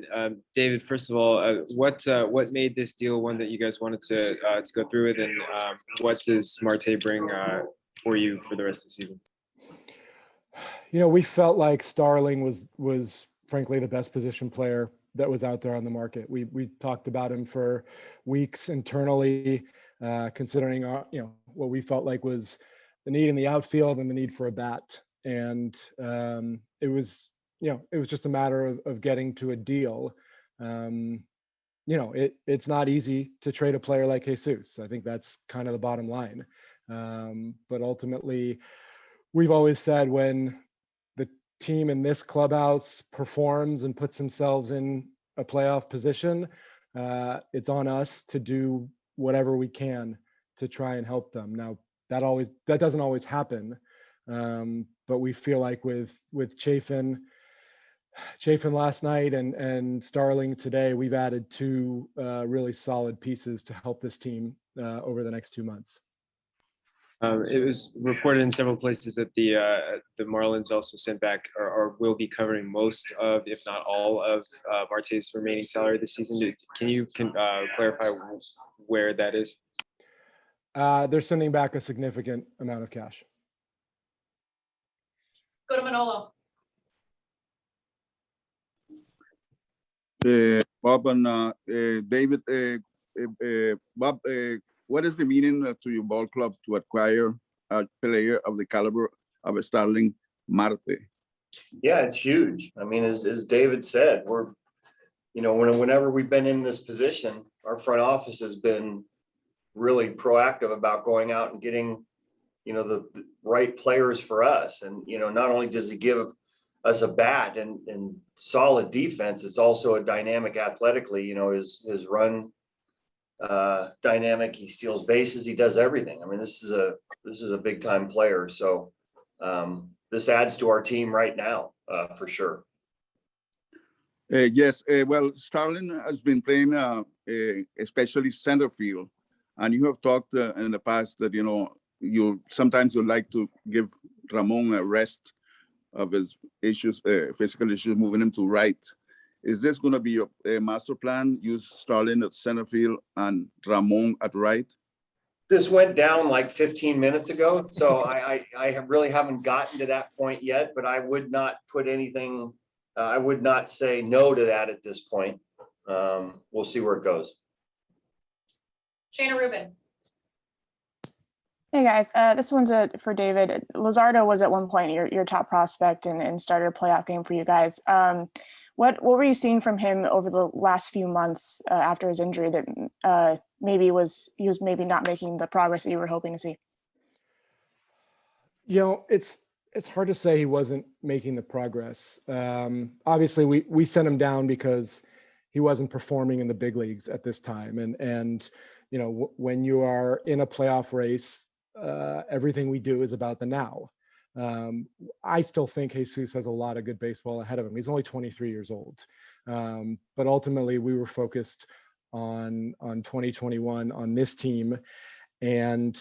David. David, first of all, what made this deal one that you guys wanted to go through with, and what does Marte bring for you for the rest of the season? We felt like Starling was frankly the best position player that was out there on the market. We talked about him for weeks internally, considering what we felt like was the need in the outfield and the need for a bat. And it was just a matter of getting to a deal. It's not easy to trade a player like Jesus. I think that's kind of the bottom line. But ultimately, we've always said when the team in this clubhouse performs and puts themselves in a playoff position, it's on us to do whatever we can to try and help them. Now, that doesn't always happen. But we feel like with Chafin last night and Starling today, we've added two really solid pieces to help this team over the next 2 months. It was reported in several places that the Marlins also sent back or will be covering most of, if not all of, Marte's remaining salary this season. Can you clarify where that is? They're sending back a significant amount of cash. Go to Manolo. Bob and David, Bob, what is the meaning to your ball club to acquire a player of the caliber of Starling Marte? Yeah, it's huge. I mean, as David said, we're, whenever we've been in this position, our front office has been really proactive about going out and getting, the right players for us. And, not only does he give us a bat and solid defense, it's also a dynamic athletically, his run dynamic. He steals bases. He does everything. I mean, this is a big time player. So this adds to our team right now for sure. Yes. Well, Starling has been playing especially center field, and you have talked in the past that you sometimes like to give Ramon a rest of his issues, physical issues, moving him to right. Is this going to be your master plan? Use Starling at center field and Ramon at right? This went down like 15 minutes ago, so I really haven't gotten to that point yet, but I would not put anything, I would not say no to that at this point. We'll see where it goes. Shayna Rubin. Hey guys, this one's for David. Luzardo was at one point your top prospect and started a playoff game for you guys. What were you seeing from him over the last few months after his injury that maybe he was maybe not making the progress that you were hoping to see? It's hard to say he wasn't making the progress. Obviously, we sent him down because he wasn't performing in the big leagues at this time, and when you are in a playoff race, everything we do is about the now. I still think Jesus has a lot of good baseball ahead of him. He's only 23 years old. But ultimately we were focused on 2021 on this team. And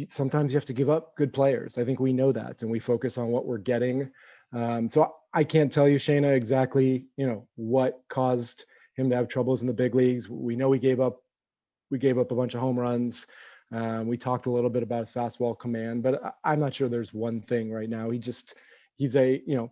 sometimes you have to give up good players. I think we know that, and we focus on what we're getting. So I can't tell you, Shayna, exactly, what caused him to have troubles in the big leagues. We know we gave up a bunch of home runs. We talked a little bit about his fastball command, but I'm not sure there's one thing right now. He's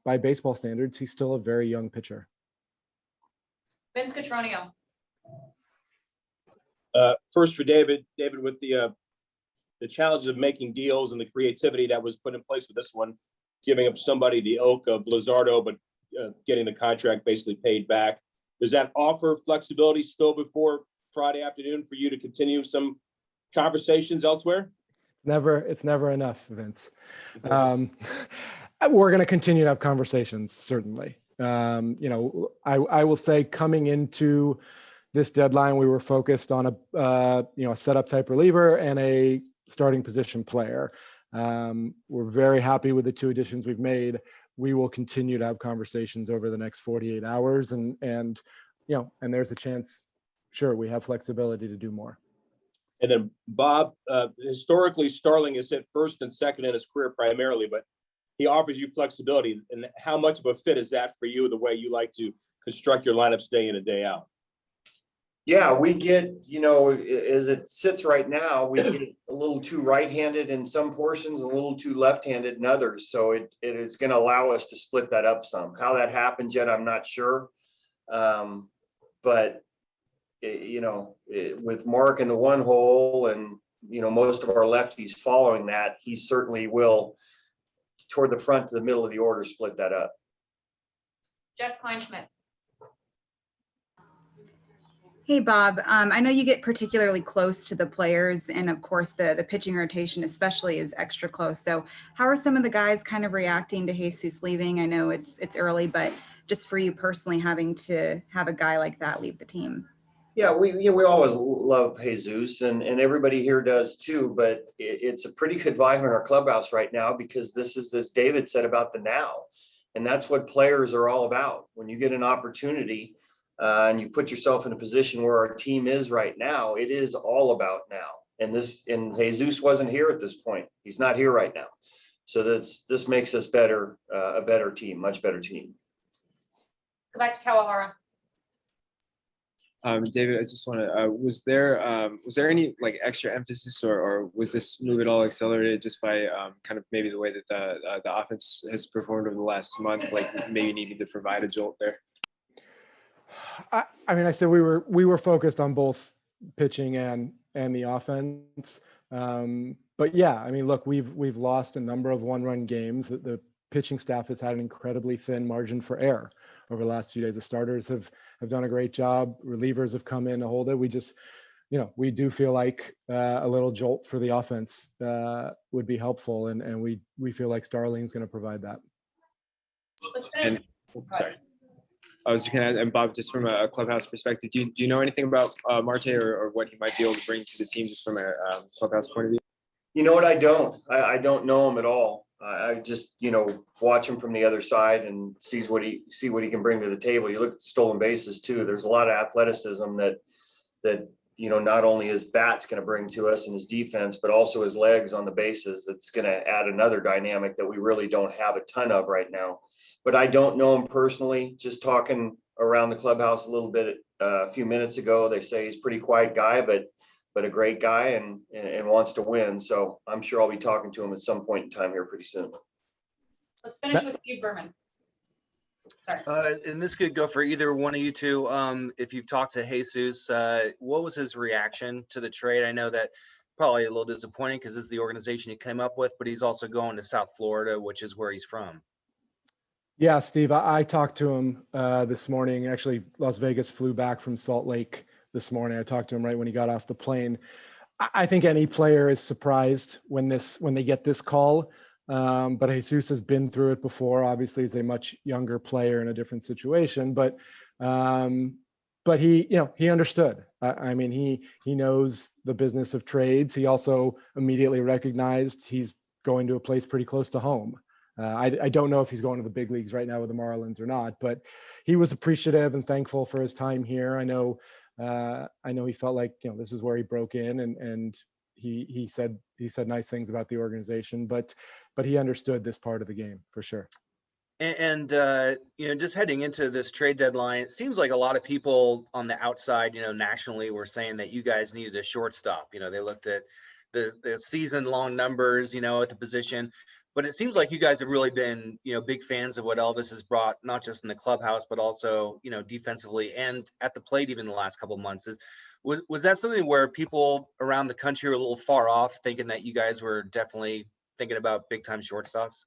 by baseball standards, he's still a very young pitcher. Vince Cotroneo. First for David, with the challenges of making deals and the creativity that was put in place with this one, giving up somebody the ilk of Luzardo, but getting the contract basically paid back. Does that offer flexibility still before Friday afternoon for you to continue some conversations elsewhere? It's never enough, Vince. We're going to continue to have conversations, certainly. I will say coming into this deadline, we were focused on a setup type reliever and a starting position player. We're very happy with the two additions we've made. We will continue to have conversations over the next 48 hours and there's a chance, sure, we have flexibility to do more. And then Bob, historically, Starling has hit first and second in his career primarily, but he offers you flexibility. And how much of a fit is that for you, the way you like to construct your lineups day in and day out? Yeah, we get, as it sits right now, we get a little too right-handed in some portions, a little too left-handed in others. So it is going to allow us to split that up some. How that happens yet, I'm not sure. But with Mark in the one hole and, most of our lefties following that, he certainly will, toward the front to the middle of the order, split that up. Jess Kleinschmidt. Hey, Bob. I know you get particularly close to the players, and of course the pitching rotation especially is extra close. So how are some of the guys kind of reacting to Jesus leaving? I know it's early, but just for you personally, having to have a guy like that leave the team. Yeah, we always love Jesus, and everybody here does too, but it's a pretty good vibe in our clubhouse right now, because this is, as David said, about the now. And that's what players are all about. When you get an opportunity, and you put yourself in a position where our team is right now, it is all about now. And Jesus wasn't here at this point. He's not here right now. So this makes us better, a better team, much better team. Go back to Kawahara. David, I just want to, was there any like extra emphasis, or was this move at all accelerated just by kind of maybe the way that the offense has performed over the last month, like maybe needing to provide a jolt there? I mean, I said we were focused on both pitching and the offense. But yeah, I mean, look, we've lost a number of one-run games. The pitching staff has had an incredibly thin margin for error over the last few days. The starters have done a great job. Relievers have come in to hold it. We just, we do feel like a little jolt for the offense would be helpful, and we feel like Starling's going to provide that. Let's finish. Sorry. I was just going to ask, and Bob, just from a clubhouse perspective, do you know anything about Marte or what he might be able to bring to the team just from a clubhouse point of view? You know what? I don't know him at all. I just, watch him from the other side and see what he can bring to the table. You look at the stolen bases too. There's a lot of athleticism that not only his bat's going to bring to us and his defense, but also his legs on the bases. It's going to add another dynamic that we really don't have a ton of right now. But I don't know him personally. Just talking around the clubhouse a little bit a few minutes ago, they say he's a pretty quiet guy, but a great guy and wants to win. So I'm sure I'll be talking to him at some point in time here pretty soon. Let's finish with Steve Berman. Sorry. And this could go for either one of you two. If you've talked to Jesus, what was his reaction to the trade? I know that probably a little disappointing because this is the organization he came up with, but he's also going to South Florida, which is where he's from. Yeah, Steve, I talked to him this morning. Actually, Las Vegas flew back from Salt Lake this morning. I talked to him right when he got off the plane. I think any player is surprised when they get this call. But Jesus has been through it before. Obviously, he's a much younger player in a different situation. But he understood. I mean, he knows the business of trades. He also immediately recognized he's going to a place pretty close to home. I don't know if he's going to the big leagues right now with the Marlins or not, but he was appreciative and thankful for his time here. I know he felt like, this is where he broke in, and he said nice things about the organization, but he understood this part of the game for sure. And just heading into this trade deadline, it seems like a lot of people on the outside, nationally, were saying that you guys needed a shortstop. They looked at the season-long numbers, at the position. But it seems like you guys have really been, big fans of what Elvis has brought, not just in the clubhouse, but also, defensively and at the plate even the last couple of months. Was that something where people around the country were a little far off, thinking that you guys were definitely thinking about big-time shortstops?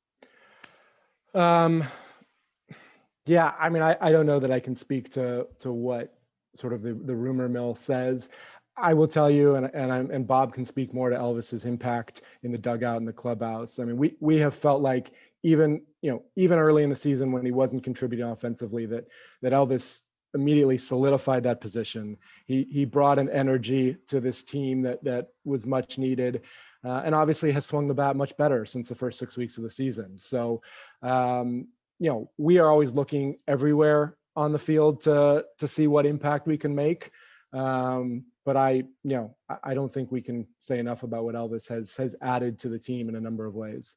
Yeah, I mean, I don't know that I can speak to what sort of the rumor mill says. I will tell you, and Bob can speak more to Elvis's impact in the dugout and the clubhouse. I mean, we have felt like even early in the season when he wasn't contributing offensively, that Elvis immediately solidified that position. He brought an energy to this team that was much needed, and obviously has swung the bat much better since the first 6 weeks of the season. So, we are always looking everywhere on the field to see what impact we can make. But I don't think we can say enough about what Elvis has added to the team in a number of ways.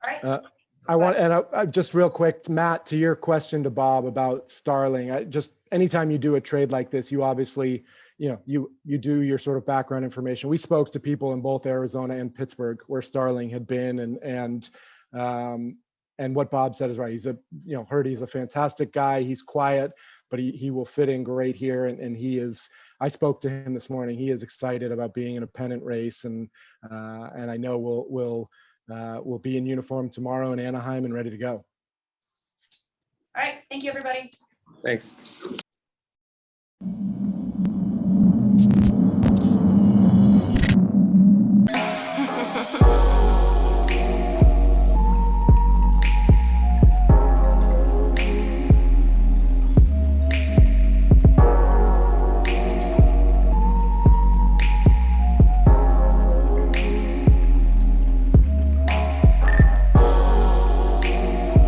All right. I want, and just real quick, Matt, to your question to Bob about Starling, just anytime you do a trade like this, you obviously, you do your sort of background information. We spoke to people in both Arizona and Pittsburgh where Starling had been, and what Bob said is right. He's he's a fantastic guy. He's quiet, but he will fit in great here. And he is, I spoke to him this morning. He is excited about being in a pennant race. And I know we'll be in uniform tomorrow in Anaheim and ready to go. All right, thank you, everybody. Thanks.